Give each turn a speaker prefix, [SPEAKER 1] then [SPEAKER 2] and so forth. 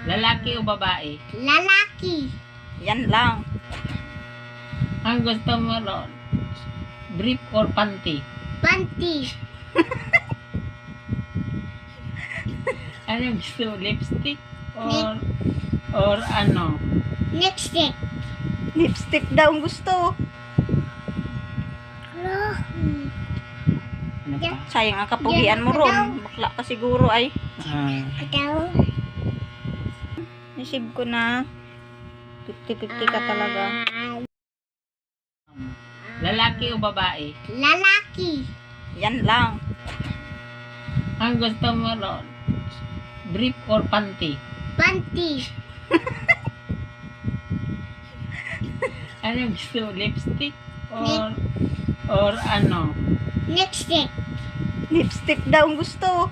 [SPEAKER 1] Lalaki o babae?
[SPEAKER 2] Lalaki.
[SPEAKER 3] Yan lang.
[SPEAKER 1] Ang gusto mo ron? Brief or panty?
[SPEAKER 2] Panty.
[SPEAKER 1] Ano gusto mo? Lipstick? Or ano?
[SPEAKER 2] Lipstick.
[SPEAKER 3] Lipstick daw ang gusto.
[SPEAKER 1] Ano pa?
[SPEAKER 3] Sayang ang kapugian mo ron. Bakla ka siguro ay.
[SPEAKER 2] Ikaw.
[SPEAKER 3] Nasib ko na. 50-50 ka talaga.
[SPEAKER 1] Lalaki o babae?
[SPEAKER 2] Lalaki.
[SPEAKER 3] Yan lang.
[SPEAKER 1] Ang gusto mo ron? Brief or panty?
[SPEAKER 2] Panty.
[SPEAKER 1] Ano gusto mo? Lipstick? Or ano?
[SPEAKER 2] Lipstick.
[SPEAKER 3] Lipstick daw ang gusto.